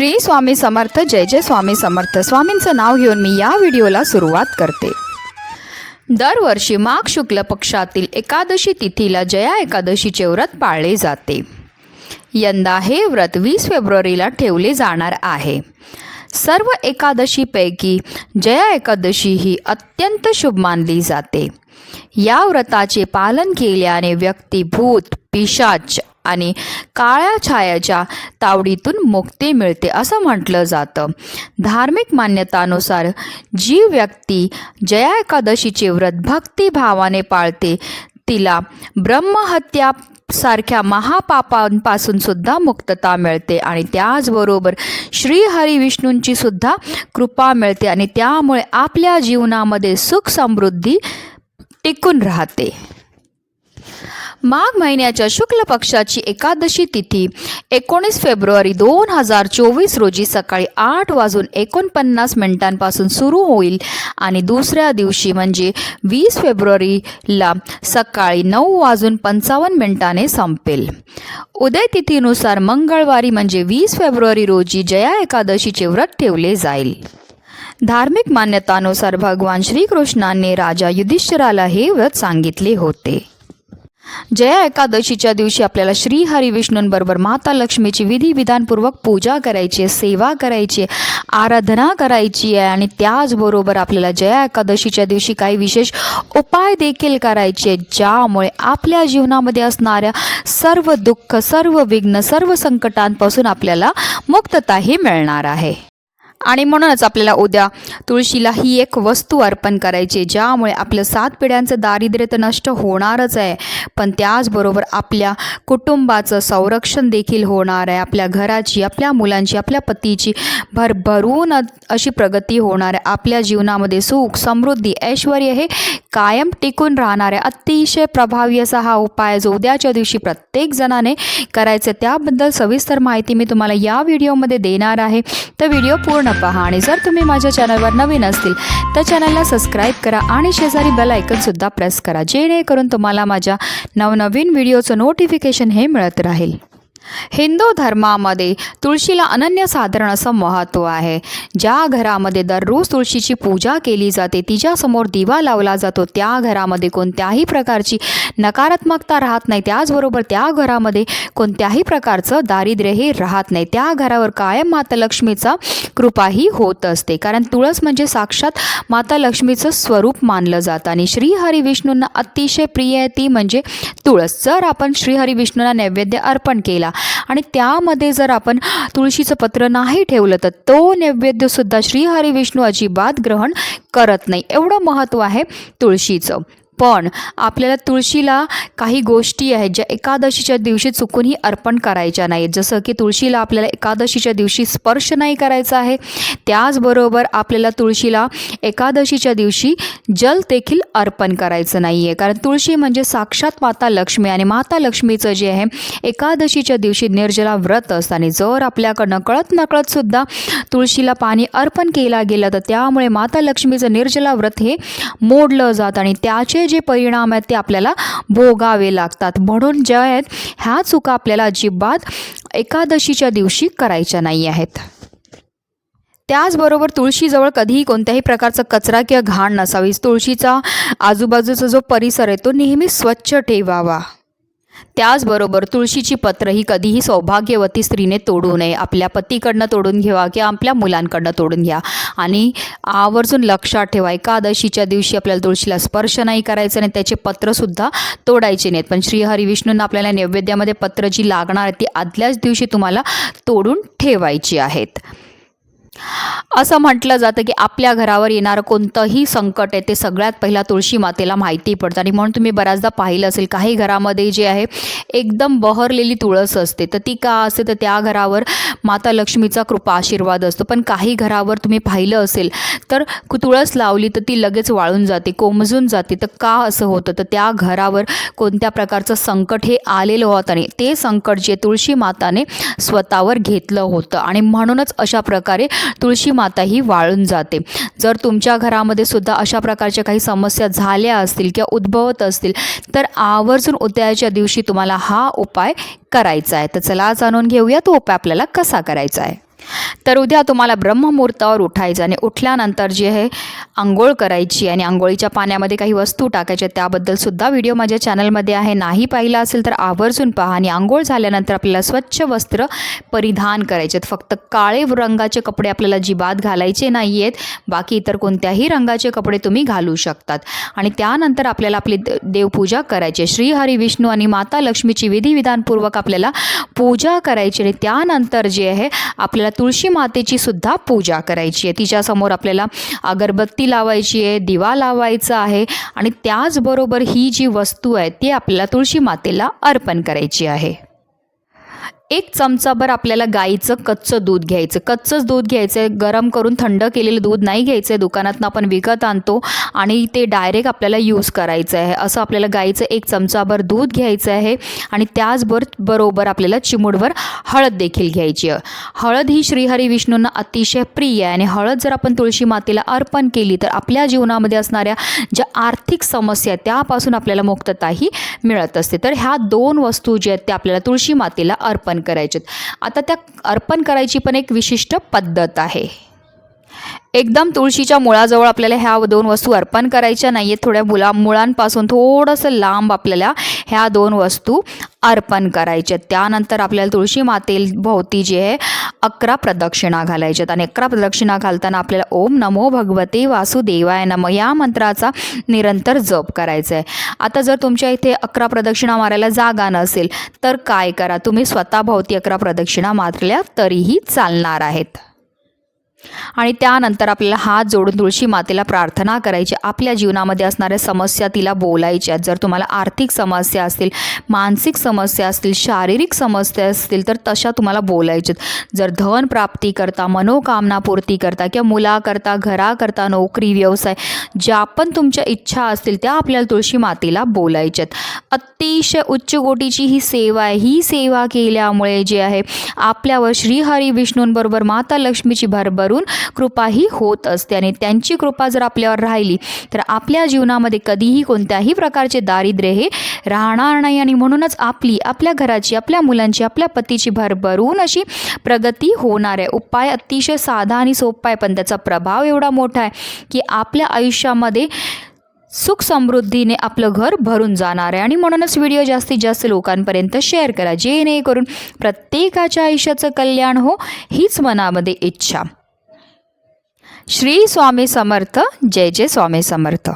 श्री स्वामी समर्थ. जय जय स्वामी समर्थ. स्वामींचं नाव घेऊन मी या व्हिडिओला सुरुवात करते. दरवर्षी माघ शुक्ल पक्षातील एकादशी तिथीला जया एकादशीचे व्रत पाळले जाते. यंदा हे व्रत 20 फेब्रुवारीला ठेवले जाणार आहे. सर्व एकादशीपैकी जया एकादशी ही अत्यंत शुभ मानली जाते. या व्रताचे पालन केल्याने व्यक्ती भूत, पिशाच आणि काळ्या छायाच्या तावडीतून मुक्ती मिळते असं म्हटलं जातं. धार्मिक मान्यतानुसार जी व्यक्ती जया एकादशीचे व्रत भक्तिभावाने पाळते तिला ब्रह्महत्या सारख्या महापापांपासून सुद्धा मुक्तता मिळते आणि त्याचबरोबर श्री हरी विष्णूंची सुद्धा कृपा मिळते आणि त्यामुळे आपल्या जीवनामध्ये सुख समृद्धी टिकून राहते. माघ महिन्याच्या शुक्ल पक्षाची एकादशी तिथी 19 फेब्रुवारी 2024 रोजी सकाळी 8:49 सुरू होईल आणि दुसऱ्या दिवशी म्हणजे 20 फेब्रुवारीला सकाळी 9:55 संपेल. उदय तिथीनुसार मंगळवारी म्हणजे 20 फेब्रुवारी रोजी जया एकादशीचे व्रत ठेवले जाईल. धार्मिक मान्यतानुसार भगवान श्रीकृष्णाने राजा युधिष्ठिराला हे व्रत सांगितले होते. जया एकादशीच्या दिवशी आपल्याला श्री हरी विष्णूंबरोबर माता लक्ष्मीची विधिविधानपूर्वक पूजा करायची आहे, सेवा करायची आहे, आराधना करायची आहे आणि त्याचबरोबर आपल्याला जया एकादशीच्या दिवशी काही विशेष उपाय देखील करायचे आहेत, ज्यामुळे आपल्या जीवनामध्ये असणाऱ्या सर्व दुःख, सर्व विघ्न, सर्व संकटांपासून आपल्याला मुक्तताही मिळणार आहे. आणि म्हणूनच आपल्याला उद्या तुळशीला ही एक वस्तू अर्पण करायची, ज्यामुळे आपलं 7 पिढ्यांचं दारिद्र्य तर नष्ट होणारच आहे, पण त्याचबरोबर आपल्या कुटुंबाचं संरक्षण देखील होणार आहे. आपल्या घराची, आपल्या मुलांची, आपल्या पतीची भरभरून अशी प्रगती होणार आहे. आपल्या जीवनामध्ये सुख, समृद्धी, ऐश्वर हे कायम टिकून राहणार आहे. अतिशय प्रभावी असा हा उपाय जो उद्याच्या दिवशी प्रत्येक जणाने करायचं, त्याबद्दल सविस्तर माहिती मी तुम्हाला या व्हिडिओमध्ये देणार आहे. तर व्हिडिओ पूर्ण पहा आणि जर तुम्ही माझ्या चॅनलवर नवीन असतील तर चॅनलला सबस्क्राईब करा आणि शेजारी बेल आयकॉनसुद्धा प्रेस करा, जेणेकरून तुम्हाला माझ्या नवनवीन व्हिडिओचं नोटिफिकेशन हे मिळत राहील. हिंदू धर्मामध्ये तुळशीला अनन्यसाधारण असं महत्त्व आहे. ज्या घरामध्ये दररोज तुळशीची पूजा केली जाते, तिच्यासमोर दिवा लावला जातो, त्या घरामध्ये कोणत्याही प्रकारची नकारात्मकता राहत नाही. त्याचबरोबर त्या घरामध्ये कोणत्याही प्रकारचं दारिद्र्य हे राहत नाही. त्या घरावर कायम माता लक्ष्मीचा कृपाही होत असते, कारण तुळस म्हणजे साक्षात माता लक्ष्मीचं स्वरूप मानलं जातं आणि श्रीहरी विष्णूंना अतिशय प्रिय आहे ती म्हणजे तुळस. जर आपण श्रीहरी विष्णूंना नैवेद्य अर्पण केला आणि त्यामध्ये जर आपण तुळशीचं पत्र नाही ठेवलं तर तो नैवेद्यसुद्धा श्रीहरी विष्णू अजिबात ग्रहण करत नाही. एवढं महत्त्व आहे तुळशीचं. पण आपल्याला तुळशीला काही गोष्टी आहेत ज्या एकादशीच्या दिवशी चुकूनही अर्पण करायच्या नाहीत. जसं की तुळशीला आपल्याला एकादशीच्या दिवशी स्पर्श नाही करायचा आहे. त्याचबरोबर आपल्याला तुळशीला एकादशीच्या दिवशी जल देखील अर्पण करायचं नाही आहे, कारण तुळशी म्हणजे साक्षात माता लक्ष्मी आणि माता लक्ष्मीचं जे आहे एकादशीच्या दिवशी निर्जला व्रत असतं आणि जर आपल्याकडनं कळत नकळतसुद्धा तुळशीला पाणी अर्पण केला गेलं तर त्यामुळे माता लक्ष्मीचं निर्जला व्रत हे मोडलं जातं आणि त्याचे जे परिणाम आहेत ते आपल्याला भोगावे लागतात. म्हणून ज्या आहेत ह्या चुका आपल्याला अजिबात एकादशीच्या दिवशी करायच्या नाही आहेत. त्याचबरोबर तुळशीजवळ कधीही कोणत्याही प्रकारचा कचरा किंवा घाण नसावी. तुळशीचा आजूबाजूचा जो परिसर आहे तो नेहमी स्वच्छ ठेवावा. त्याचबरोबर तुळशीची पत्र ही कधीही सौभाग्यवती स्त्रीने तोडू नये. आपल्या पतीकडनं तोडून घ्यावा किंवा आपल्या मुलांकडनं तोडून घ्या आणि आवर्जून लक्षात ठेवा एकादशीच्या दिवशी आपल्याला तुळशीला स्पर्श नाही करायचं आणि त्याचे पत्रसुद्धा तोडायचे नाहीत. पण श्रीहरी विष्णूंना आपल्याला नैवेद्यामध्ये पत्र जी लागणार आहे ती आदल्याच दिवशी तुम्हाला तोडून ठेवायची आहेत. असं म्हटलं जातं की आपल्या घरावर येणारं कोणतंही संकट आहे ते सगळ्यात पहिला तुळशी मातेला माहिती पडतं आणि म्हणून तुम्ही बऱ्याचदा पाहिलं असेल काही घरामध्ये जे आहे एकदम बहरलेली तुळस असते, तर ती का असते तर त्या घरावर माता लक्ष्मीचा कृपा आशीर्वाद असतो. पण काही घरावर तुम्ही पाहिलं असेल तर तुळस लावली तर ती लगेच वाळून जाते, कोमजून जाते. तर का असं होतं तर त्या घरावर कोणत्या प्रकारचं संकट हे आलेलं होतं आणि ते संकट जे तुळशी माताने स्वतःवर घेतलं होतं आणि म्हणूनच अशा प्रकारे तुळशी माता ही वाळून जाते. जर तुमच्या घरामध्ये सुद्धा अशा प्रकारच्या काही समस्या झाल्या असतील किंवा उद्भवत असतील तर आवर्जून उद्याच्या दिवशी तुम्हाला हा उपाय करायचा आहे. तर चला जाणून घेऊया तो उपाय आपल्याला कसा करायचा आहे. तर उद्या तुम्हाला ब्रह्ममुहूर्तावर उठायचं आणि उठल्यानंतर जे आहे अंघोळ करायची आणि अंघोळीच्या पाण्यामध्ये काही वस्तू टाकायच्या, त्याबद्दल सुद्धा व्हिडिओ माझ्या चॅनलमध्ये आहे. नाही पाहिला असेल तर आवर्जून पहा. आणि अंघोळ झाल्यानंतर आपल्याला स्वच्छ वस्त्र परिधान करायचे आहेत. फक्त काळे रंगाचे कपडे आपल्याला अजिबात घालायचे नाही आहेत. बाकी इतर कोणत्याही रंगाचे कपडे तुम्ही घालू शकतात. आणि त्यानंतर आपल्याला आपली देवपूजा करायची. श्रीहरी विष्णू आणि माता लक्ष्मीची विधिविधानपूर्वक आपल्याला पूजा करायची. आणि त्यानंतर जे आहे आपल्याला तुळशी मातेची सुद्धा पूजा करायची आहे. तिच्यासमोर आपल्याला अगरबत्ती लावायची आहे, दिवा लावायचा आहे आणि त्याचबरोबर ही जी वस्तू आहे ती आपल्याला तुळशी मातेला अर्पण करायची आहे. 1 चमचाभर आपल्याला गाईचं कच्चं दूध घ्यायचं. कच्चंच दूध घ्यायचं आहे, गरम करून थंड केलेलं दूध नाही घ्यायचं आहे. दुकानातनं आपण विकत आणतो आणि ते डायरेक्ट आपल्याला यूज करायचं आहे. असं आपल्याला गाईचं 1 चमचाभर दूध घ्यायचं आहे. आणि त्याचबरोबर आपल्याला चिमूटभर हळद देखील घ्यायची आहे. हळद ही श्रीहरी विष्णूंना अतिशय प्रिय आहे आणि हळद जर आपण तुळशी मातेला अर्पण केली तर आपल्या जीवनामध्ये असणाऱ्या ज्या आर्थिक समस्या त्यापासून आपल्याला मुक्तताही मिळत असते. तर ह्या 2 वस्तू ज्या आहेत त्या आपल्याला तुळशी मातेला अर्पण करायचेत. आता त्या अर्पण करायची पण एक विशिष्ट पद्धत आहे. एकदम तुळशीच्या मुळाजवळ आपल्याला ह्या 2 वस्तू अर्पण करायच्या नाही आहेत. थोड्या मुळांपासून थोडंसं लांब आपल्याला ह्या 2 वस्तू अर्पण करायच्या. त्यानंतर आपल्याला तुळशी मातेभोवती जे आहे 11 प्रदक्षिणा घालायच्यात. आणि 11 प्रदक्षिणा घालताना आपल्याला ओम नमो भगवते वासुदेवाय नमः या मंत्राचा निरंतर जप करायचा आहे. आता जर तुमच्या इथे 11 प्रदक्षिणा मारायला जागा नसेल तर काय करा, तुम्ही स्वतःभोवती 11 प्रदक्षिणा मारल्या तरीही चालणार आहेत. आणि त्यानंतर आपल्याला हात जोडून तुळशी मातेला प्रार्थना करायची. आपल्या जीवनामध्ये असणाऱ्या समस्या तिला बोलायच्या. जर तुम्हाला आर्थिक समस्या असतील, मानसिक समस्या असतील, शारीरिक समस्या असतील तर तशा तुम्हाला बोलायच्यात. जर धन प्राप्ती करता, मनोकामना पूर्ती करता किंवा मुलाकरता, घराकरता, नोकरी, व्यवसाय ज्या पण तुमच्या इच्छा असतील त्या आपल्याला तुळशी मातेला बोलायच्यात. अतिशय उच्च कोटीची ही सेवा आहे. ही सेवा केल्यामुळे जे आहे आपल्यावर श्रीहरी विष्णूंबरोबर माता लक्ष्मीची भरभरून कृपाही होत असते. आणि त्यांची कृपा जर आपल्यावर राहिली तर आपल्या जीवनामध्ये कधीही कोणत्याही प्रकारचे दारिद्र्य हे राहणार नाही. आणि म्हणूनच आपल्या घराची, आपल्या मुलांची, आपल्या पतीची भरभरून अशी प्रगती होणार आहे. उपाय अतिशय साधा आणि सोपा आहे पण त्याचा प्रभाव एवढा मोठा आहे की आपल्या आयुष्यामध्ये सुख समृद्धीने आपलं घर भरून जाणार आहे. आणि म्हणूनच व्हिडिओ जास्तीत जास्त लोकांपर्यंत शेअर करा जेणेकरून प्रत्येकाच्या आयुष्याचं कल्याण हो हीच मनामध्ये इच्छा. श्री स्वामी समर्थ. जय जय स्वामी समर्थ.